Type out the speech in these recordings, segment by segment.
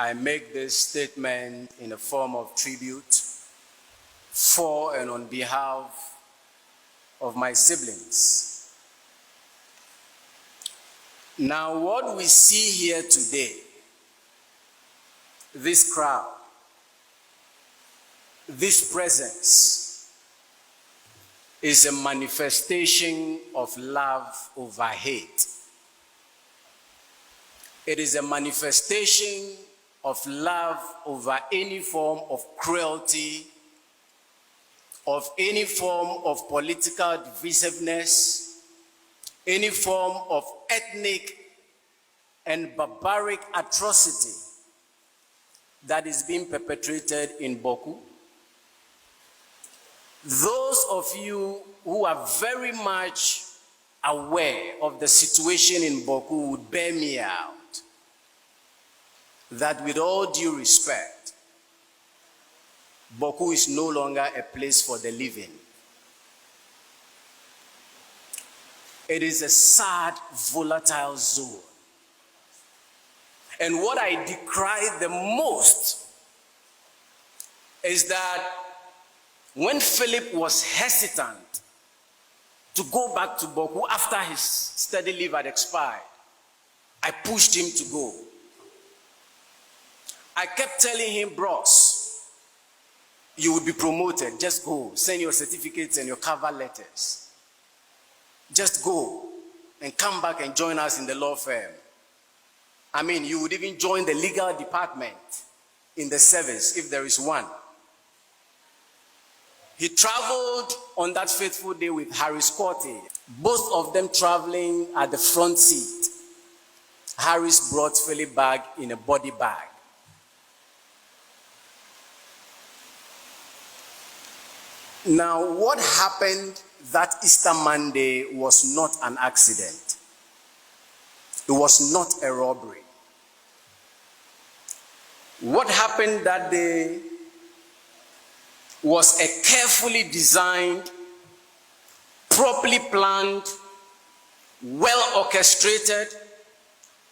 I make this statement in a form of tribute for and on behalf of my siblings. Now, what we see here today, this crowd, this presence, is a manifestation of love over hate. It is a manifestation of love over any form of cruelty, of any form of political divisiveness, any form of ethnic and barbaric atrocity that is being perpetrated in Bawku. Those of you who are very much aware of the situation in Bawku would bear me out that, with all due respect, Bawku is no longer a place for the living. It is a sad, volatile zone. And what I decry the most is that when Philip was hesitant to go back to Bawku after his study leave had expired, I pushed him to go. I kept telling him, bros, you would be promoted. Just go. Send your certificates and your cover letters. Just go and come back and join us in the law firm. I mean, you would even join the legal department in the service if there is one. He traveled on that fateful day with Harris Corte, both of them traveling at the front seat. Harris brought Philip back in a body bag. Now, what happened that Easter Monday was not an accident. It was not a robbery. What happened that day was a carefully designed, properly planned, well orchestrated,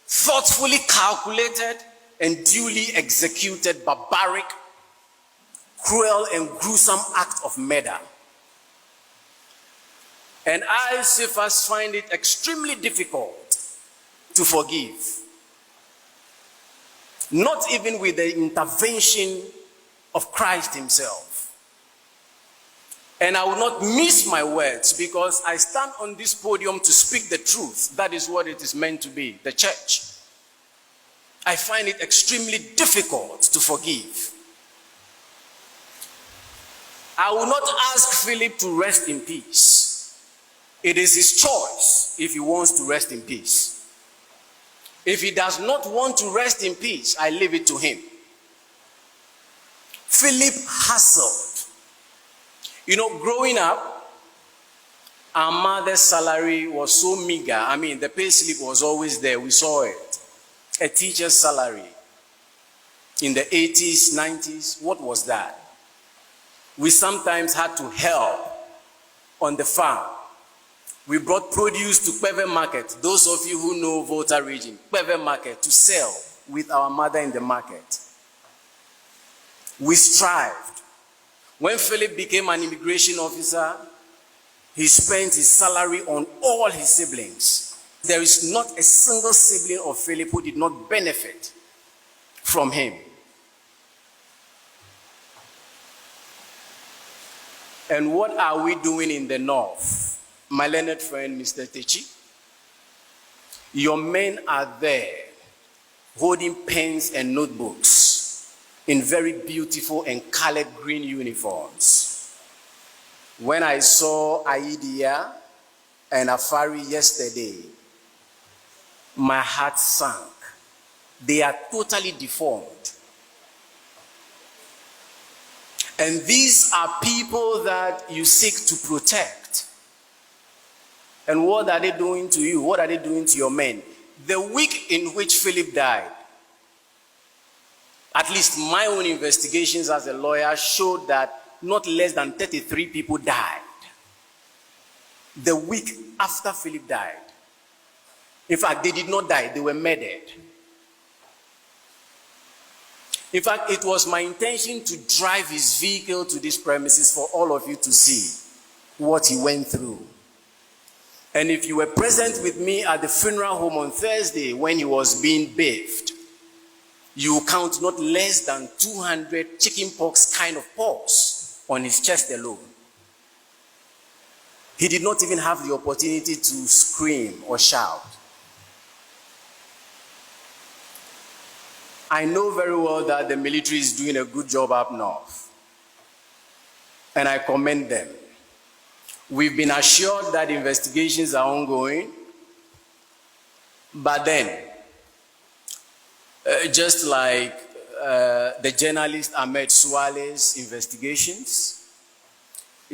thoughtfully calculated, and duly executed barbaric, cruel and gruesome act of murder. And I, Cephas, find it extremely difficult to forgive. Not even with the intervention of Christ himself. And I will not miss my words because I stand on this podium to speak the truth. That is what it is meant to be, the church. I find it extremely difficult to forgive. I will not ask Philip to rest in peace. It is his choice if he wants to rest in peace. If he does not want to rest in peace, I leave it to him. Philip hustled. You know, growing up, our mother's salary was so meager. I mean, the pay slip was always there. We saw it. A teacher's salary. In the 80s, 90s, what was that? We sometimes had to help on the farm. We brought produce to Kweve Market. Those of you who know Volta region, Kweve Market, to sell with our mother in the market. We strived. When Philip became an immigration officer, he spent his salary on all his siblings. There is not a single sibling of Philip who did not benefit from him. And what are we doing in the north? My learned friend, Mr. Techi, your men are there holding pens and notebooks in very beautiful and colored green uniforms. When I saw Aidia and Afari yesterday, my heart sank. They are totally deformed. And these are people that you seek to protect. And what are they doing to you? What are they doing to your men? The week in which Philip died, at least my own investigations as a lawyer showed that not less than 33 people died. The week after Philip died. In fact, they did not die, they were murdered. In fact, it was my intention to drive his vehicle to this premises for all of you to see what he went through. And if you were present with me at the funeral home on Thursday when he was being bathed, you will count not less than 200 chickenpox kind of pores on his chest alone. He did not even have the opportunity to scream or shout. I know very well that the military is doing a good job up north, and I commend them. We've been assured that investigations are ongoing, but then, just like the journalist Ahmed Suale's investigations,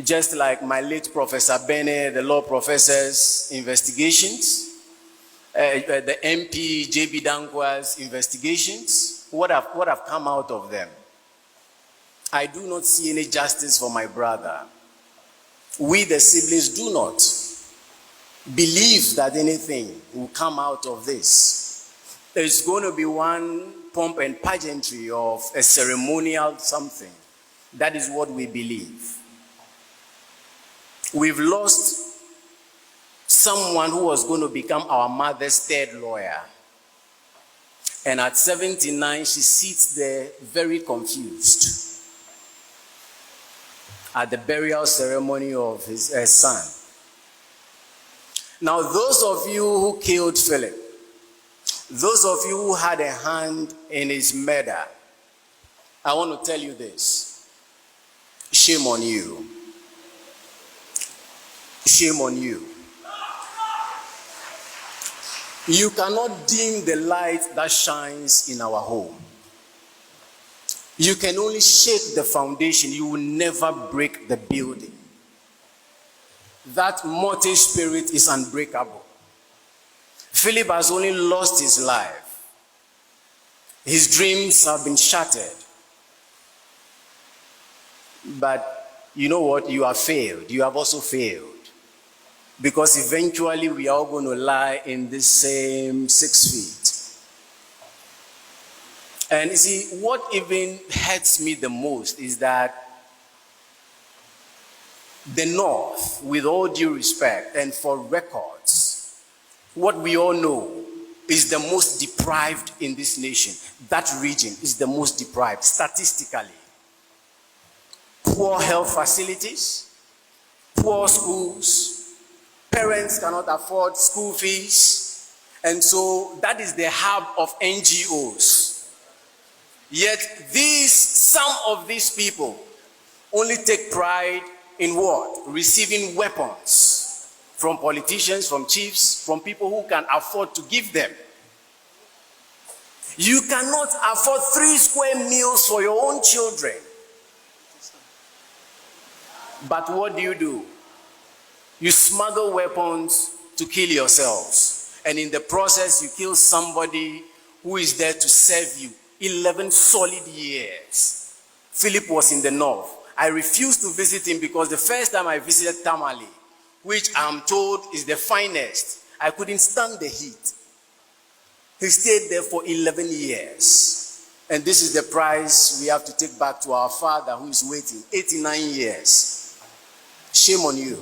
just like my late Professor Bene, the law professor's investigations, the MP J.B. Dankwa's investigations, what have come out of them? I do not see any justice for my brother. We, the siblings, do not believe that anything will come out of this. There's going to be one pomp and pageantry of a ceremonial something. That is what we believe. We've lost someone who was going to become our mother's third lawyer. And at 79, she sits there very confused at the burial ceremony of her son. Now, those of you who killed Philip, those of you who had a hand in his murder, I want to tell you this. Shame on you. Shame on you. You cannot dim the light that shines in our home. You can only shake the foundation. You will never break the building. That mortal spirit is unbreakable. Philip has only lost his life. His dreams have been shattered. But you know what? You have failed. You have also failed. Because eventually we are all going to lie in this same 6 feet. And you see, what even hurts me the most is that the North, with all due respect and for records, what we all know is the most deprived in this nation. That region is the most deprived statistically. Poor health facilities, poor schools, parents cannot afford school fees, and so that is the hub of NGOs. Yet some of these people only take pride in what? Receiving weapons from politicians, from chiefs, from people who can afford to give them. You cannot afford 3 square meals for your own children. But what do? You smuggle weapons to kill yourselves. And in the process, you kill somebody who is there to serve you. 11 solid years. Philip was in the north. I refused to visit him because the first time I visited Tamale, which I'm told is the finest, I couldn't stand the heat. He stayed there for 11 years. And this is the price we have to take back to our father who is waiting. 89 years. Shame on you.